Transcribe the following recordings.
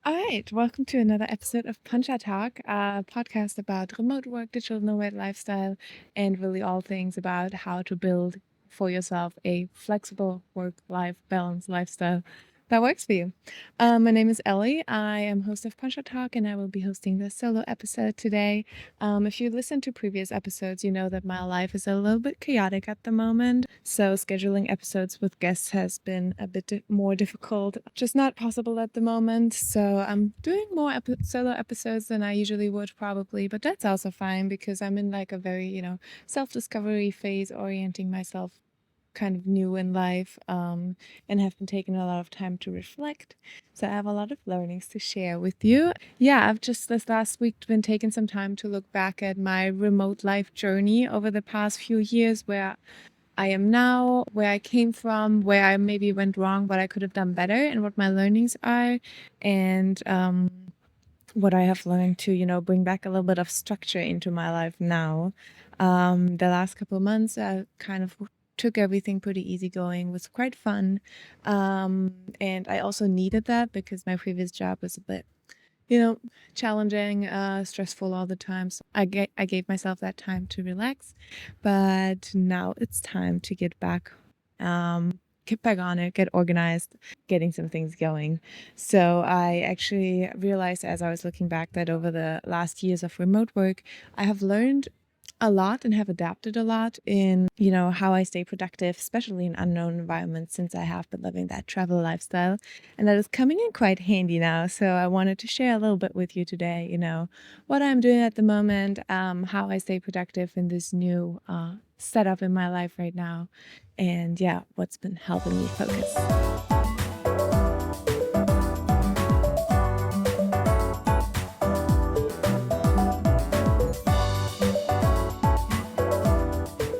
All right, welcome to another episode of Poncha Talk, a podcast about remote work, digital nomad lifestyle, and really all things about how to build for yourself a flexible work-life balance lifestyle that works for you. My name is Ellie. I am host of Poncha Talk, and I will be hosting the solo episode today. If you listened to previous episodes, you know that my life is a little bit chaotic at the moment. So scheduling episodes with guests has been a bit more difficult, just not possible at the moment. So I'm doing more solo episodes than I usually would probably, but that's also fine because I'm in like a very, self-discovery phase, orienting myself kind of new in life, and have been taking a lot of time to reflect. So I have a lot of learnings to share with you. Yeah, I've just this last week been taking some time to look back at my remote life journey over the past few years, where I am now, where I came from, where I maybe went wrong, what I could have done better, and what my learnings are, and what I have learned to, bring back a little bit of structure into my life now. The last couple of months, I kind of took everything pretty easygoing, was quite fun. And I also needed that because my previous job was a bit, you know, challenging, stressful all the time. So I gave myself that time to relax, but now it's time to get back on it, get organized, getting some things going. So I actually realized as I was looking back that over the last years of remote work, I have learned a lot and have adapted a lot in, how I stay productive, especially in unknown environments, since I have been living that travel lifestyle. And that is coming in quite handy now. So I wanted to share a little bit with you today, what I'm doing at the moment, how I stay productive in this new setup in my life right now, and yeah, what's been helping me focus.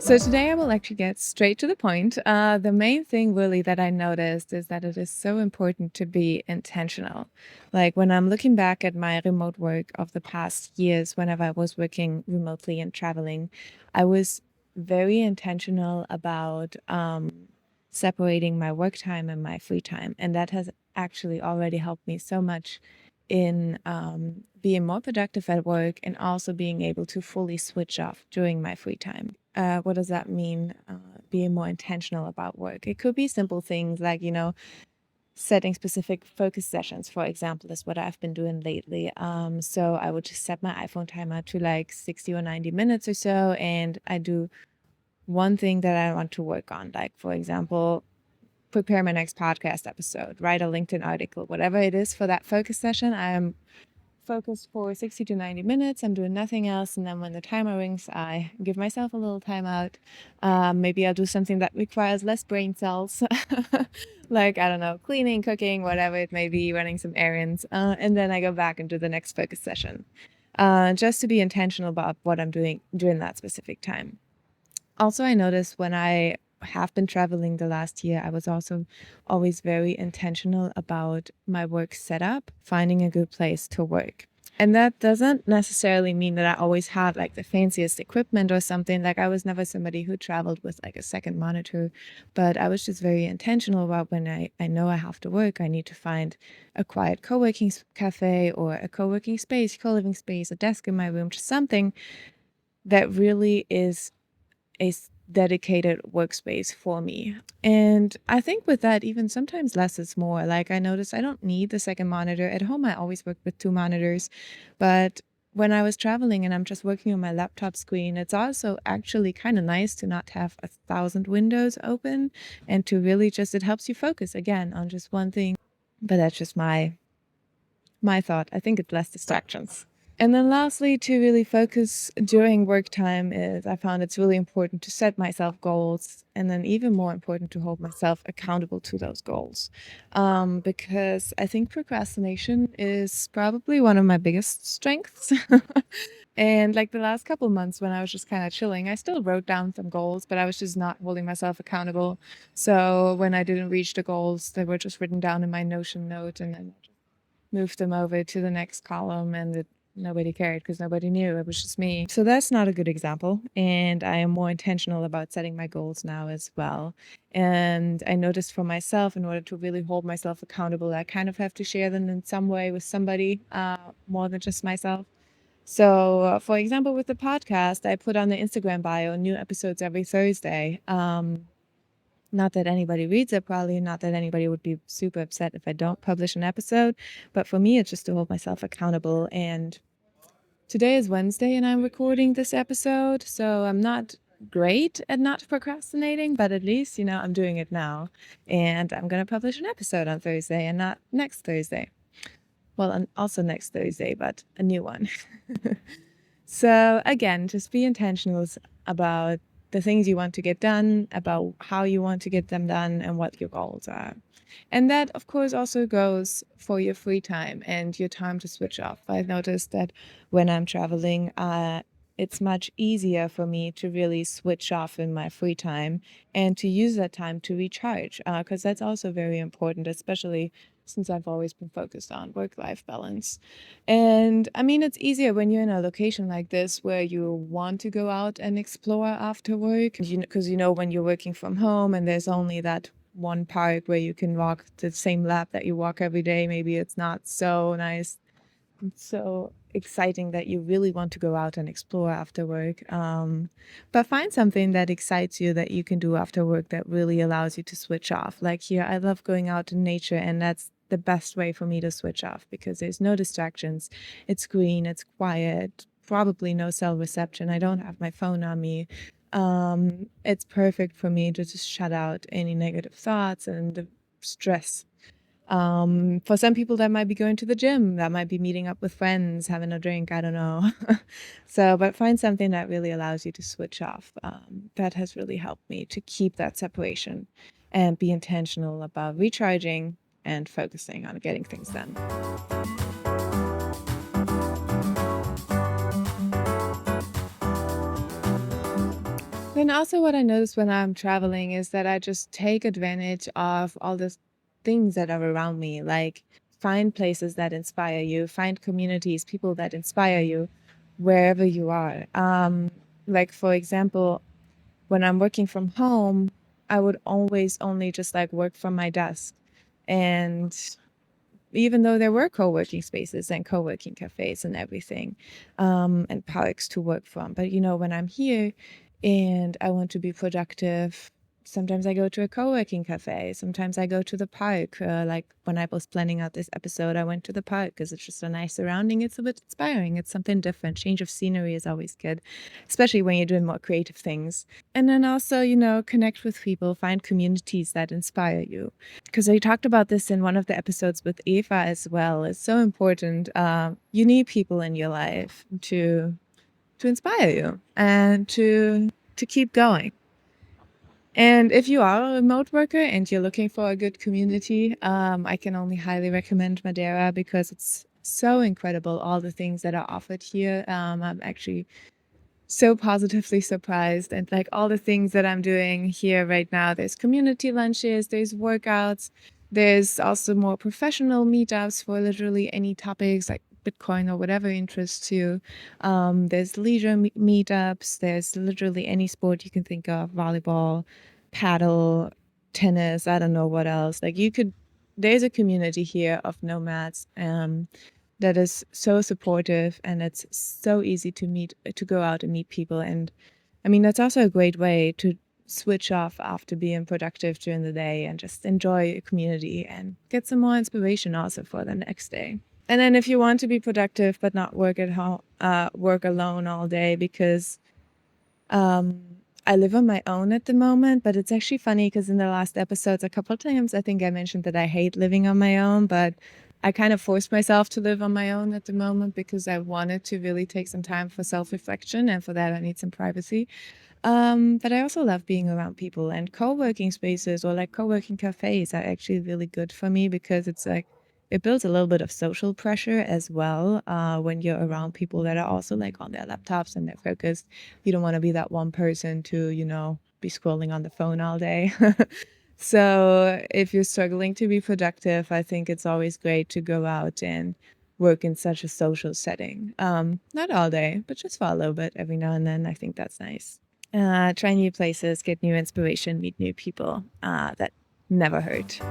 So today I will actually get straight to the point. The main thing really that I noticed is that it is so important to be intentional. Like when I'm looking back at my remote work of the past years, whenever I was working remotely and traveling, I was very intentional about separating my work time and my free time. And that has actually already helped me so much in being more productive at work and also being able to fully switch off during my free time. What does that mean? Being more intentional about work. It could be simple things like, setting specific focus sessions, for example, is what I've been doing lately. So I would just set my iPhone timer to like 60 or 90 minutes or so, and I do one thing that I want to work on. Like, for example, prepare my next podcast episode, write a LinkedIn article, whatever it is for that focus session. I am focused for 60 to 90 minutes. I'm doing nothing else. And then when the timer rings, I give myself a little timeout. Maybe I'll do something that requires less brain cells, like, I don't know, cleaning, cooking, whatever it may be, running some errands. And then I go back and do the next focus session, just to be intentional about what I'm doing during that specific time. Also, I noticed when I have been traveling the last year, I was also always very intentional about my work setup, finding a good place to work. And that doesn't necessarily mean that I always had like the fanciest equipment or something. Like I was never somebody who traveled with like a second monitor, but I was just very intentional about when I know I have to work, I need to find a quiet co-working cafe or a co-working space, co-living space, a desk in my room, just something that really is a dedicated workspace for me. And I think with that, even sometimes less is more. Like I noticed I don't need the second monitor. At home, I always work with two monitors. But when I was traveling and I'm just working on my laptop screen, it's also actually kind of nice to not have 1,000 windows open and to really just, it helps you focus again on just one thing. But that's just my thought. I think it's less distractions. And then lastly, to really focus during work time is I found it's really important to set myself goals, and then even more important to hold myself accountable to those goals. Because I think procrastination is probably one of my biggest strengths. And like the last couple months when I was just kind of chilling, I still wrote down some goals, but I was just not holding myself accountable. So when I didn't reach the goals, they were just written down in my Notion note, and then moved them over to the next column, and it nobody cared because nobody knew. It was just me. So that's not a good example. And I am more intentional about setting my goals now as well. And I noticed for myself, in order to really hold myself accountable, I kind of have to share them in some way with somebody more than just myself. So, for example, with the podcast, I put on the Instagram bio new episodes every Thursday. Not that anybody reads it, probably not that anybody would be super upset if I don't publish an episode, but for me, it's just to hold myself accountable. And today is Wednesday, and I'm recording this episode, so I'm not great at not procrastinating, but at least, I'm doing it now. And I'm going to publish an episode on Thursday and not next Thursday. Well, and also next Thursday, but a new one. So again, just be intentional about the things you want to get done, about how you want to get them done, and what your goals are. And that, of course, also goes for your free time and your time to switch off. I've noticed that when I'm traveling, it's much easier for me to really switch off in my free time and to use that time to recharge, because that's also very important, especially since I've always been focused on work-life balance. And I mean, it's easier when you're in a location like this where you want to go out and explore after work. Because when you're working from home and there's only that one park where you can walk the same lap that you walk every day, maybe it's not so nice. It's so exciting that you really want to go out and explore after work. But find something that excites you that you can do after work that really allows you to switch off. Like here, I love going out in nature, and that's the best way for me to switch off because there's no distractions. It's green, it's quiet, probably no cell reception. I don't have my phone on me. It's perfect for me to just shut out any negative thoughts and the stress. For some people, that might be going to the gym, that might be meeting up with friends, having a drink, I don't know. But find something that really allows you to switch off. That has really helped me to keep that separation and be intentional about recharging and focusing on getting things done. Then also what I notice when I'm traveling is that I just take advantage of all the things that are around me, like find places that inspire you, find communities, people that inspire you wherever you are. Like for example, when I'm working from home, I would always only just like work from my desk. And even though there were co-working spaces and co-working cafes and everything, and parks to work from. But when I'm here and I want to be productive, sometimes I go to a co-working cafe. Sometimes I go to the park. Like when I was planning out this episode, I went to the park because it's just a nice surrounding. It's a bit inspiring. It's something different. Change of scenery is always good, especially when you're doing more creative things. And then also, connect with people, find communities that inspire you. Because I talked about this in one of the episodes with Eva as well. It's so important. You need people in your life to inspire you and to keep going. And if you are a remote worker and you're looking for a good community, I can only highly recommend Madeira because it's so incredible, all the things that are offered here. I'm actually so positively surprised, and like all the things that I'm doing here right now, there's community lunches, there's workouts, there's also more professional meetups for literally any topics like Bitcoin or whatever interests you. There's leisure meetups, there's literally any sport you can think of, volleyball, paddle, tennis, I don't know what else. Like there's a community here of nomads that is so supportive, and it's so easy to go out and meet people. And I mean, that's also a great way to switch off after being productive during the day and just enjoy a community and get some more inspiration also for the next day. And then if you want to be productive but not work at home, work alone all day, because I live on my own at the moment. But it's actually funny because in the last episodes, a couple of times, I think I mentioned that I hate living on my own, but I kind of forced myself to live on my own at the moment because I wanted to really take some time for self-reflection, and for that I need some privacy. But I also love being around people, and co-working spaces or like co-working cafes are actually really good for me because it's like it builds a little bit of social pressure as well. When you're around people that are also like on their laptops and they're focused, you don't want to be that one person to, be scrolling on the phone all day. So if you're struggling to be productive, I think it's always great to go out and work in such a social setting. Not all day, but just for a little bit every now and then. I think that's nice. Try new places, get new inspiration, meet new people. That never hurt.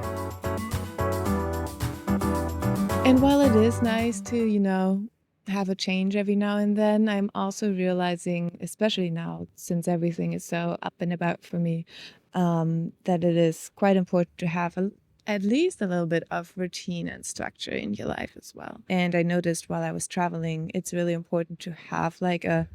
And while it is nice to, have a change every now and then, I'm also realizing, especially now, since everything is so up and about for me, that it is quite important to have at least a little bit of routine and structure in your life as well. And I noticed while I was traveling, it's really important to have like a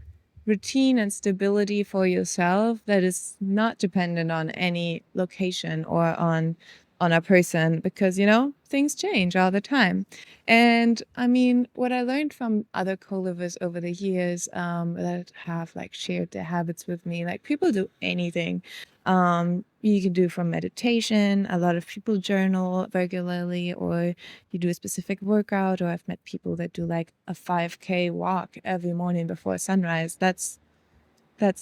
routine and stability for yourself that is not dependent on any location or on a person, because things change all the time. And I mean, what I learned from other co-livers over the years, that have like shared their habits with me, like people do anything. You can do from meditation. A lot of people journal regularly, or you do a specific workout, or I've met people that do like a 5K walk every morning before sunrise. That's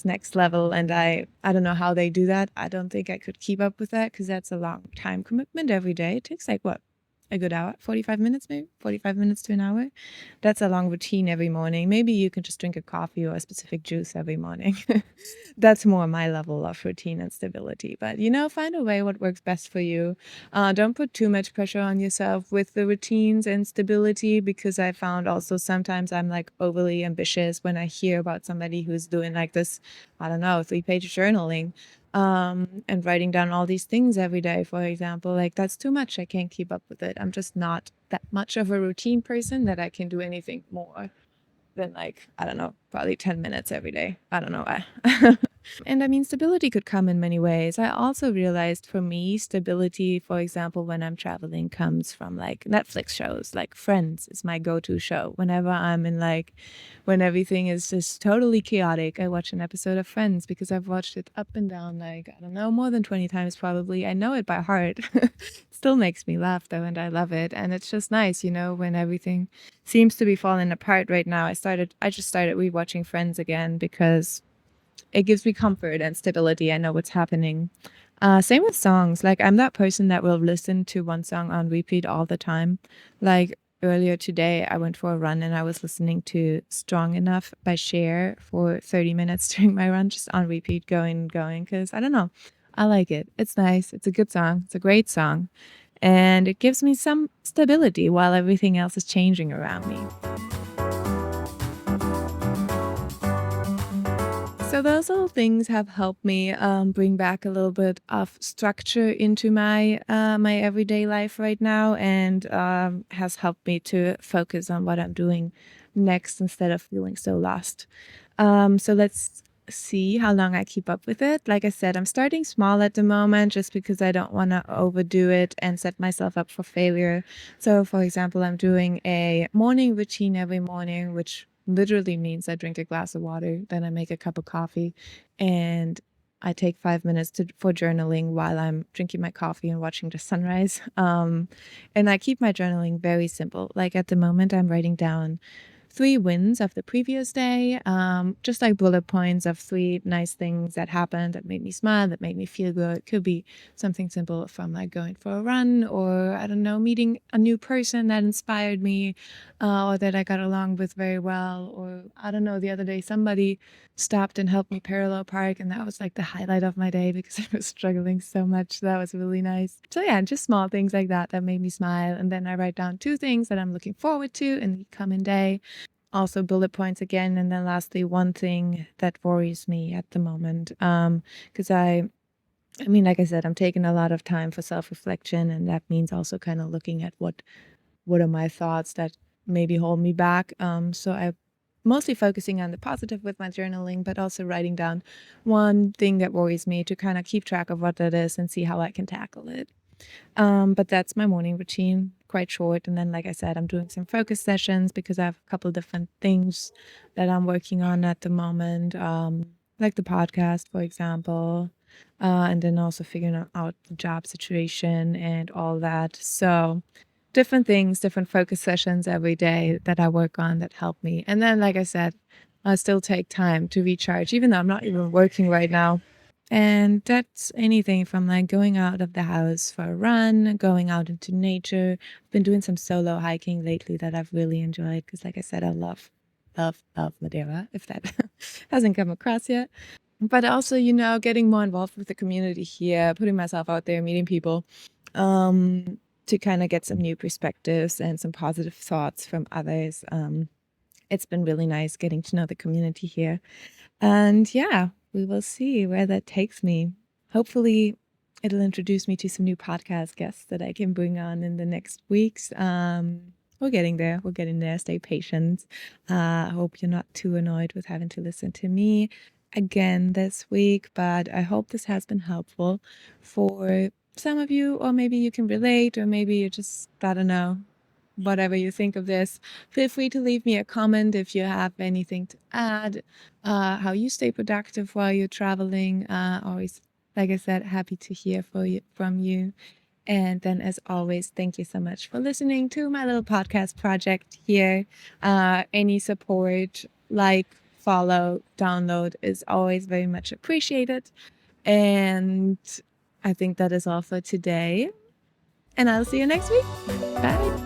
next level, and I don't know how they do that. I don't think I could keep up with that, because that's a long time commitment every day. It takes like what, a good hour, 45 minutes, maybe 45 minutes to an hour. That's a long routine every morning. Maybe you can just drink a coffee or a specific juice every morning. That's more my level of routine and stability. But find a way what works best for you. Don't put too much pressure on yourself with the routines and stability, because I found also sometimes I'm like overly ambitious when I hear about somebody who's doing like this, I don't know, 3-page journaling, and writing down all these things every day, for example. Like, that's too much. I can't keep up with it. I'm just not that much of a routine person that I can do anything more than, like, I don't know, probably 10 minutes every day. I don't know why. And I mean, stability could come in many ways. I also realized for me, stability, for example, when I'm traveling, comes from like Netflix shows. Like Friends is my go-to show. Whenever I'm in like, when everything is just totally chaotic, I watch an episode of Friends, because I've watched it up and down, like, I don't know, more than 20 times probably. I know it by heart. Still makes me laugh though, and I love it. And it's just nice, when everything seems to be falling apart right now. I just started rewatching Friends again, because it gives me comfort and stability. I know what's happening. Same with songs. Like, I'm that person that will listen to one song on repeat all the time. Like, earlier today, I went for a run and I was listening to Strong Enough by Cher for 30 minutes during my run, just on repeat, going, because I don't know. I like it. It's nice. It's a good song. It's a great song. And it gives me some stability while everything else is changing around me. So those little things have helped me bring back a little bit of structure into my everyday life right now, and has helped me to focus on what I'm doing next instead of feeling so lost. So let's see how long I keep up with it. Like I said, I'm starting small at the moment, just because I don't want to overdo it and set myself up for failure. So, for example, I'm doing a morning routine every morning, which literally means I drink a glass of water, then I make a cup of coffee, and I take 5 minutes for journaling while I'm drinking my coffee and watching the sunrise. And I keep my journaling very simple. Like, at the moment, I'm writing down 3 wins of the previous day, just like bullet points of 3 nice things that happened, that made me smile, that made me feel good. It could be something simple from like going for a run, or I don't know, meeting a new person that inspired me, or that I got along with very well, or I don't know, the other day somebody stopped and helped me parallel park, and that was like the highlight of my day, because I was struggling so much. That was really nice. So yeah, just small things like that made me smile. And then I write down 2 things that I'm looking forward to in the coming day. Also bullet points again. And then lastly, one thing that worries me at the moment. Because I mean, like I said, I'm taking a lot of time for self-reflection, and that means also kind of looking at what are my thoughts that maybe hold me back. So I mostly focusing on the positive with my journaling, but also writing down one thing that worries me, to kind of keep track of what that is and see how I can tackle it. But that's my morning routine, quite short. And then, like I said, I'm doing some focus sessions, because I have a couple different things that I'm working on at the moment, like the podcast, for example, and then also figuring out the job situation and all that. So different things, different focus sessions every day that I work on that help me. And then, like I said, I still take time to recharge, even though I'm not even working right now. And that's anything from like going out of the house for a run, going out into nature. I've been doing some solo hiking lately that I've really enjoyed because, like I said, I love Madeira, if that hasn't come across yet. But also, getting more involved with the community here, putting myself out there, meeting people, to kind of get some new perspectives and some positive thoughts from others. It's been really nice getting to know the community here. And yeah, we will see where that takes me. Hopefully, it'll introduce me to some new podcast guests that I can bring on in the next weeks. We're getting there. We're getting there. Stay patient. I hope you're not too annoyed with having to listen to me again this week, but I hope this has been helpful for some of you, or maybe you can relate, or maybe you just, I don't know, whatever you think of this. Feel free to leave me a comment if you have anything to add, how you stay productive while you're traveling. Always, like I said, happy to hear from you. And then, as always, thank you so much for listening to my little podcast project here. Any support, like, follow, download is always very much appreciated. And I think that is all for today. And I'll see you next week. Bye.